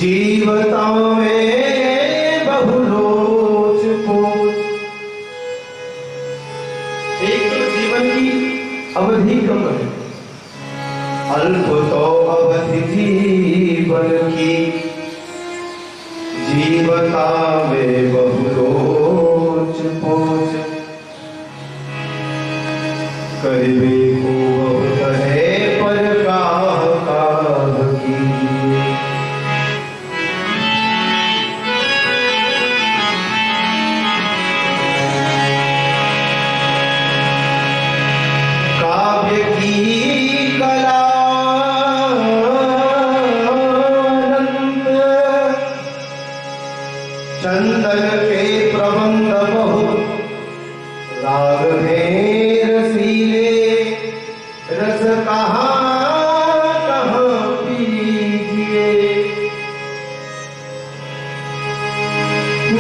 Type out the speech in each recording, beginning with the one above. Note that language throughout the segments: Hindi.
जीवता में बहुलोच पोच। एक तो जीवन की अवधि कम है, अल्प तो अवधि जीवन की, जीवता में बहुलोच पोच। करीबी को बहुत है पर काह काह की। काव्य की कला चंदन के प्रबंध बहुत, राग में रसीले रस कहाँ पीजिए।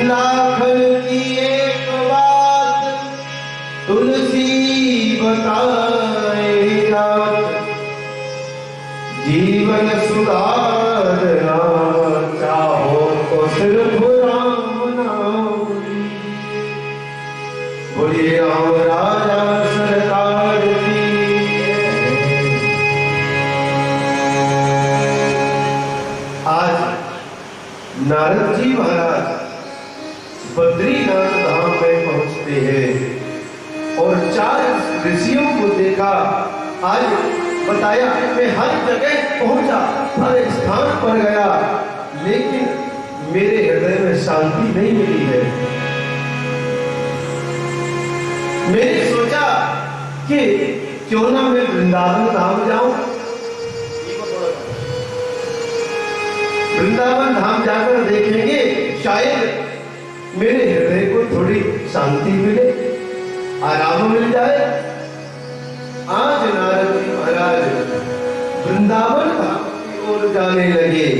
लाखन की एक बात तुलसी बताए रात, जीवन सुधारना चाहो तो सिर्फ राम नाम। बोलिए राम राजा सरकार की। आज नारद जी महाराज बद्रीनाथ धाम में पहुंचते हैं और 4 ऋषियों को देखा। आज बताया मैं हर जगह पहुंचा, हर स्थान पर गया, लेकिन मेरे हृदय में शांति नहीं मिली है। मैंने सोचा कि क्यों ना मैं वृंदावन धाम जाऊं। वृंदावन धाम जाकर देखेंगे, शायद मेरे हृदय को थोड़ी शांति मिले, आराम मिल जाए। आज नारद जी महाराज वृंदावन धाम की ओर जाने लगे।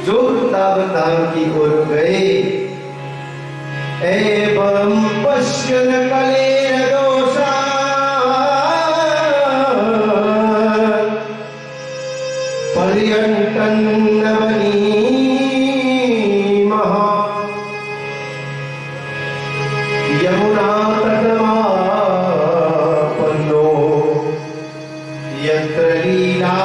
जो वृंदावन धाम की ओर गए, एवं पश्यन् कलेर दोषा पर्यटन् नवनीमः। यमुना तटमापन्नो यत्र लीला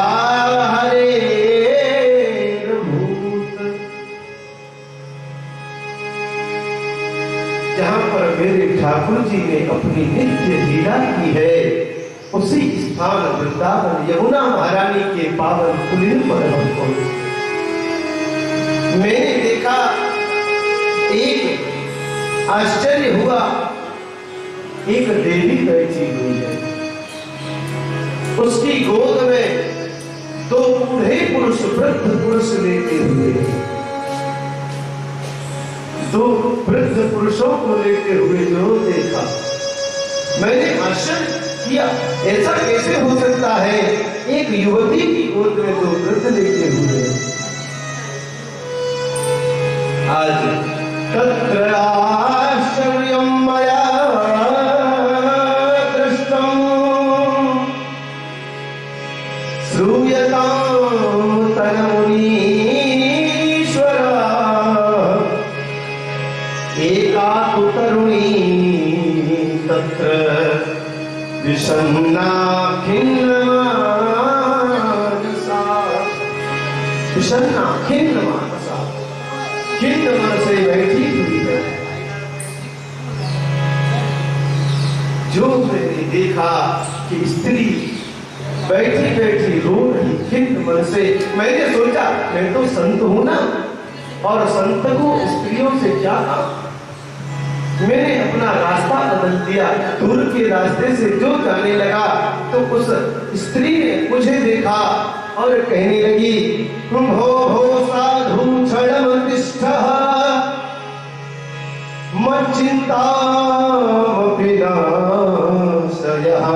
मेरे ठाकुर जी ने अपनी नित्य लीला की है, उसी स्थान वृंदावन यमुना महारानी के पावन कुलीन पर हम पहुंचे। मैंने देखा, एक आश्चर्य हुआ, एक देवी बैठी हुई है, उसकी गोद में 2 बूढ़े पुरुष, वृद्ध पुरुष लेटे हुए हैं। 2 वृद्ध पुरुषों को लेते हुए जो देखा, मैंने आश्चर्य किया, ऐसा कैसे हो सकता है? एक युवती की गोद में 2 वृद्ध लेते हुए। आज तत्र आश्चर्यं मया दृष्टं श्रूयतां तन्मुनीश्वरा। एका तु तरुणी तत्र विषण्णा खिन्नमानसा, विषण्णा खिन्नमानसा, खिन्न मन से बैठी हुई है। जो मैंने देखा कि स्त्री बैठी बैठी रो रही खिन्न मन से, मैंने सोचा मैं तो संत हूं ना, और संत को स्त्रियों से क्या काम। मैंने अपना रास्ता बदल दिया, दूर के रास्ते से जो जाने लगा, तो उस स्त्री ने मुझे देखा और कहने लगी, भो भो साधु क्षणमतिष्ठः मच्चिन्तामपि नाशयः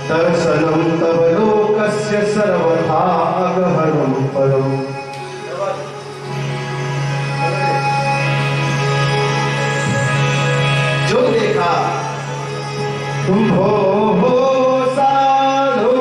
दर्शनं तव लोकस्य सर्वथा गहनं परम्। जो देखा, तुम हो साधो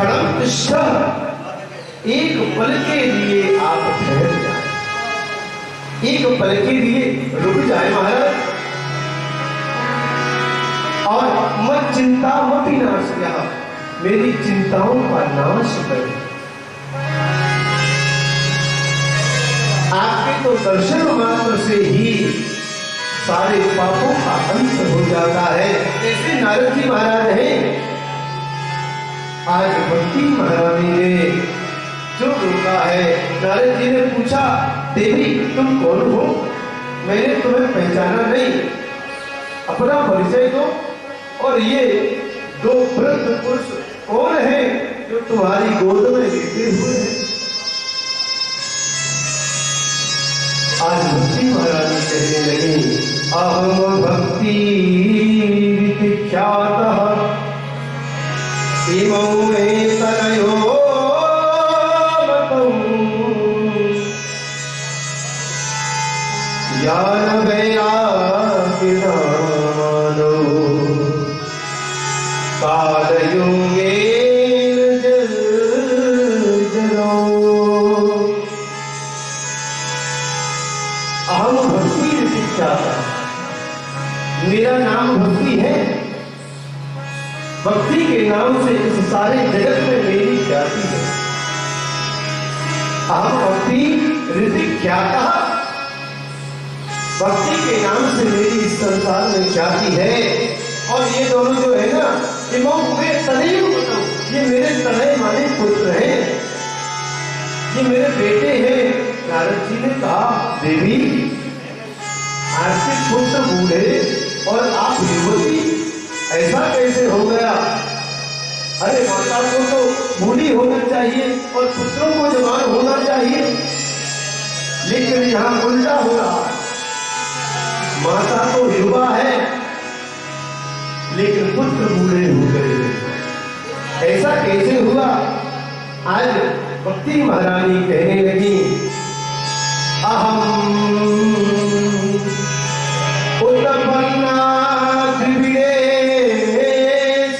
क्षण तिष्ठः, एक पल के लिए आप ठहर जाए, एक पल के लिए रुक जाए महाराज। और मत चिंता मत विनाश, मेरी चिंताओं का नाश करे। आपके तो दर्शन मात्र से ही सारे पापों का अंत हो जाता है। ऐसे नारद जी महाराज हैं। आज भक्ति महारानी ने जो रोका है, नारद जी ने पूछा, देवी तुम कौन हो? मैंने तुम्हें पहचाना नहीं, अपना परिचय दो। और ये दो वृद्ध पुरुष कौन है जो तुम्हारी गोद में लेटे हुए हैं? आज भक्ति महारानी कहने लगी, अहम भक्ति विख्यातः इमौ मे तनयो मतौ ज्ञान वैराग्य नामो कालयोगेन जर्जरो। अहम भक्ति विख्यातः, मेरा नाम भक्ति है। भक्ति के नाम से इस सारे जगत में मेरी ख्याति है। अहम भक्ति ऋतिख्यातः, भक्ति के नाम से मेरी इस संसार में ख्याति है। और ये दोनों जो है ना, ये मेरे तनय माने पुत्र हैं, ये मेरे बेटे हैं। नारद जी ने कहा, देवी आपके पुत्र बूढ़े और आप युवती, ऐसा कैसे हो गया? अरे माता को तो बूढ़ी होना चाहिए और पुत्रों को जवान होना चाहिए, लेकिन यहाँ उल्टा हो रहा है। माता तो युवा है लेकिन पुत्र बूढ़े हो गए, ऐसा कैसे हुआ? आज भक्ति महारानी कहने लगी, अहम उत्पन्ना त्रिविधे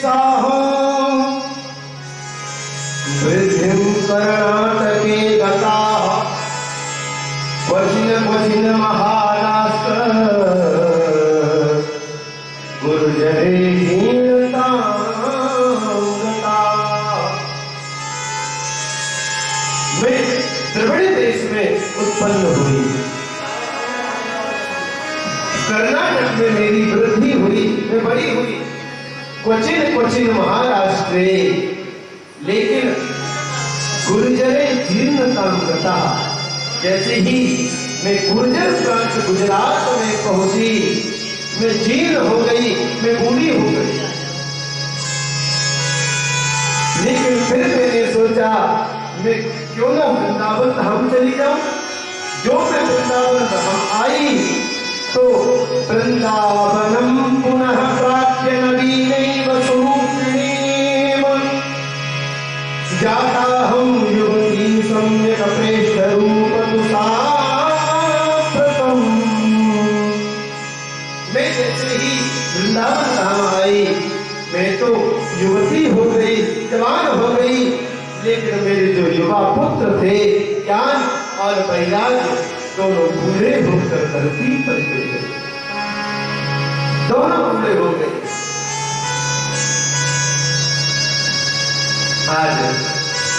साहो वृद्धिं कर्णाटके गता क्वचिन क्वचिन महाराष्ट्र गुर्जरे हीनतां गता। मैं द्रविड़ देश में उत्पन्न हुई, कर्नाटक में मेरी वृद्धि हुई, मैं बड़ी हुई, क्वचिन क्वचिन महाराष्ट्रे, लेकिन गुर्जरे जीर्णतां गता, जैसे ही मैं गुर्जर प्रांत गुजरात में पहुंची, मैं जीर्ण हो गई, मैं बूढ़ी हो गई। लेकिन फिर मैंने सोचा, मैं क्यों ना वृंदावन धाम चली जाऊं। जो मैं वृंदावन धाम आई तो वृंदावनम पुनः प्राप्य नवीनैव स्वरूपिणीम जाता हम युवती सम्यक प्रेष्ठ रूप तुषाप्रतम। मैं जैसे ही वृंदावन धाम आई, मैं तो युवती हो गई, जवान हो गई, लेकिन मेरे जो युवा पुत्र थे, ज्ञान और वैराग्य दोनों बूढ़े होकर धरती पर गिर गए, दोनों बूढ़े हो गए। आज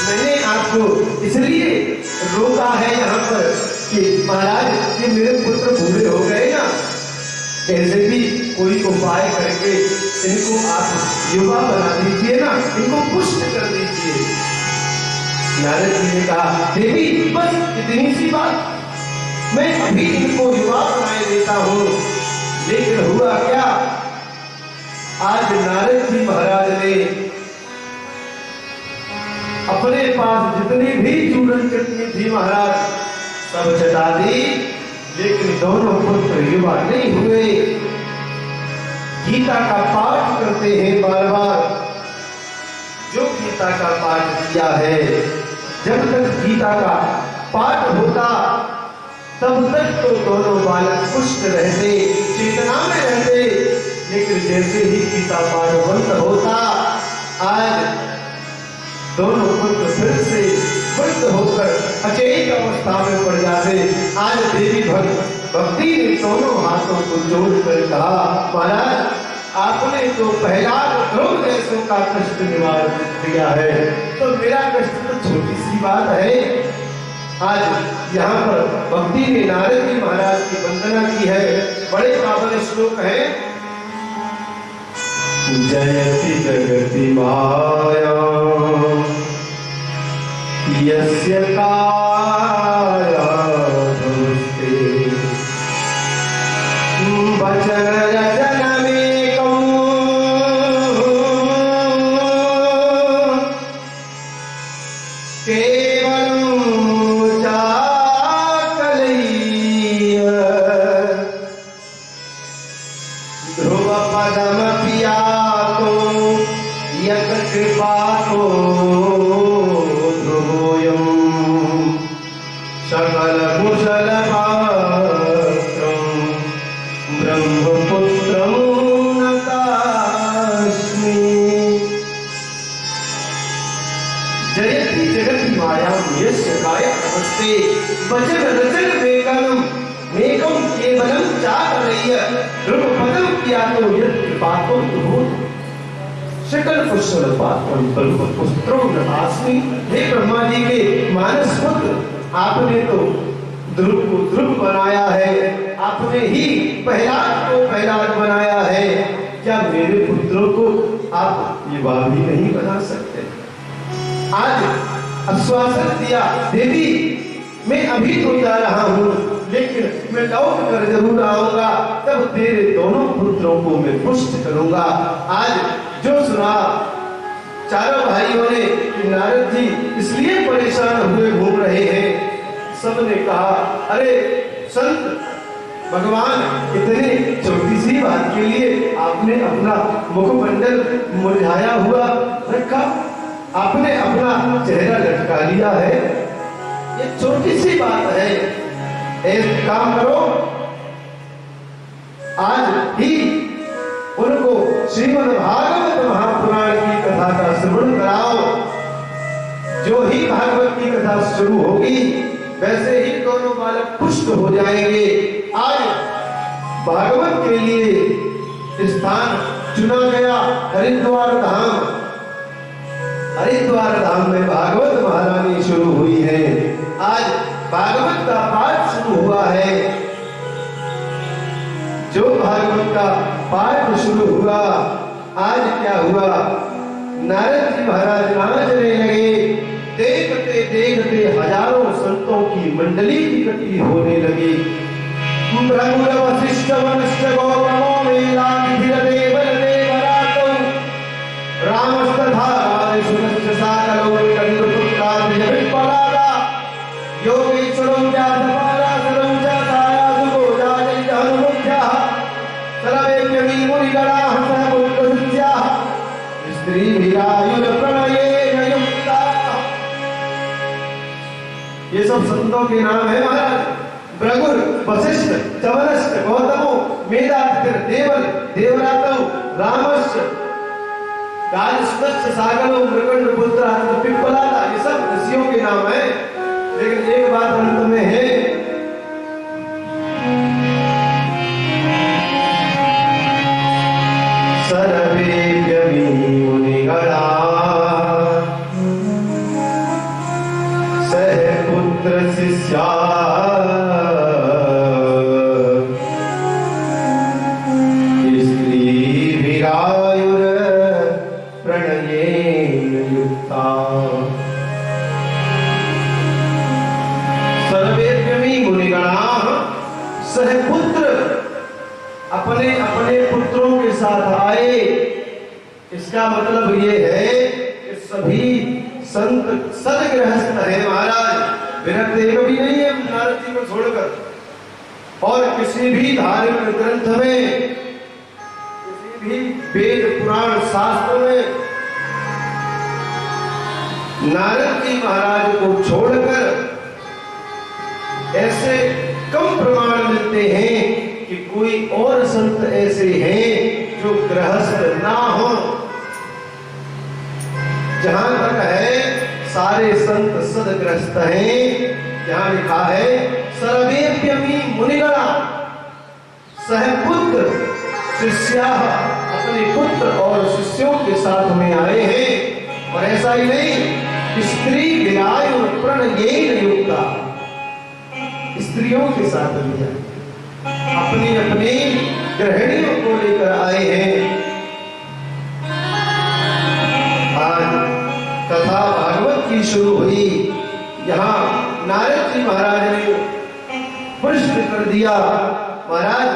मैंने आपको इसलिए रोका है यहाँ पर कि महाराज ये मेरे पुत्र बूढ़े हो गए ना, कैसे भी कोई उपाय करके इनको आप युवा बना दीजिए ना, इनको पुष्ट कर दीजिए। नारद जी ने कहा, देवी बस इतनी सी बात, मैं अभी इनको युवा बनाए देता हूँ। लेकिन हुआ क्या, आज नारद जी महाराज ने अपने पास जितनी भी चूरन चटनी थी महाराज सब चटा दी, लेकिन दोनों पुत्र युवा नहीं हुए। गीता का पाठ करते हैं बार बार, जो गीता का पाठ किया है, जब तक गीता का पाठ होता तब तक तो दोनों बालक पुष्ट रहते, चेतना में रहते। लेकिन जैसे ही गीता पाठ बंद होता, आज दोनों पुत्र फिर से वृद्ध होकर अचेत अवस्था में पड़ जाते। आज देवी भक्ति ने दोनों हाथों को जोड़कर कहा, महाराज आपने तो पहला ध्रुव जैसों का कष्ट निवार दिया है, तो मेरा कष्ट तो छोटी सी बात है। आज यहाँ पर भक्ति ने नारद जी महाराज की वंदना की है। बड़े पावन श्लोक है। जयति जगति माया यस्य काया धुस्ते वचन रचनमेकम् केवलं चाकलय्य ध्रुवपदमपि यातो यत् कृपातो ध्रुवोऽयं सकलकुशलपात्रं ब्रह्मपुत्रं नतास्मि। जयति जगति मायां यस्य काया नमस्ते वचन रचन मेकं केवलं चाकलय्य ध्रुवपदं यातो यत् कृपातो ध्रुवोऽयं सकल कुशल पात्रं ब्रह्मपुत्रं नतास्मि। हे ब्रह्मा जी के मानस पुत्र, आपने तो ध्रुव को ध्रुव बनाया है, आपने ही प्रहलाद को प्रहलाद बनाया है, क्या मेरे पुत्रों को आप ये बात भी नहीं बना सकते? आज आश्वासन दिया, देवी मैं अभी तो जा रहा हूँ, लेकिन मैं लौट कर जरूर आऊंगा, तब तेरे दोनों पुत्रों को मैं पुष्ट करूंगा। आज जो सुना चारों भाइयों ने कि नारद जी इसलिए परेशान हुए घूम रहे हैं, सबने कहा अरे संत भगवान इतनी छोटी सी बात के लिए आपने अपना मुखमंडल मुरझाया हुआ रखा, आपने अपना चेहरा लटका लिया है, ये छोटी सी बात है। एक काम करो, आज ही उनको श्रीमद् भागवत महापुराण की कथा का श्रवण कराओ। जो ही भागवत की कथा शुरू होगी वैसे ही दोनों बालक पुष्ट हो जाएंगे। आज भागवत के लिए स्थान चुना गया हरिद्वार धाम। हरिद्वार धाम में भागवत महारानी शुरू हुई है। आज भागवत का पाठ शुरू हुआ है। जो भागवत का पाठ शुरू हुआ, आज क्या हुआ, नारद जी महाराज नाचने लगे। देखते देखते हजारों संतों की मंडली इकट्ठी होने लगी। ब्रह्म वशिष्ठ वनश्च गौतमो मेलाधिदेव बलदेवरातो रामस्तथा सुनश्च साकलो कंदपुत्रादिविप्पलादा योगेश्वरो व्यासपाला सरौजाताया सुगोजाजलिहनुमुख्याः सर्वेभ्यः मुनिगणाः सह पुत्रशिष्याः स्त्रीभिरायुर्प्रणयेन युक्ताः। ये सब संतों के नाम है महाराज। भृगुर वशिष्ठ चवनश्च गौतमो मेधातिथिर देवल देवरातो रामश्च गाजस्वच्छ सागरो मृगंड पुत्र पिप्पलादा, ये सब ऋषियों के नाम है। लेकिन एक बात अंत में है, सर्वेभ्यः मुनिगणाः सह पुत्र शिष्याः स्त्रीभिरायुर्प्रणयेन युक्ताः। सर्वेभ्यः मुनिगणाः सह पुत्र, अपने अपने पुत्रों के साथ आए। इसका मतलब ये है कि सभी संत सदगृहस्थ है महाराज, विरक्त एक भी नहीं है नारद जी को छोड़कर। और किसी भी धार्मिक ग्रंथ में, किसी भी वेद पुराण शास्त्र में नारद जी महाराज को छोड़कर ऐसे कम प्रमाण मिलते हैं कि कोई और संत ऐसे हैं जो गृहस्थ ना हो। जहां तक है सारे संत सदग्रस्त हैं। यहाँ लिखा है सर्वेप्यपि मुनिगणा सहपुत्र शिष्या, अपने पुत्र और शिष्यों के साथ में आए हैं। और ऐसा ही नहीं, स्त्री विरायु प्रणयेन युक्ता, स्त्रियों के साथ लिया, अपनी अपनी गृहिणियों को लेकर आए हैं। आज कथा भागवत की शुरू हुई। यहाँ नारद जी महाराज ने प्रश्न कर दिया, महाराज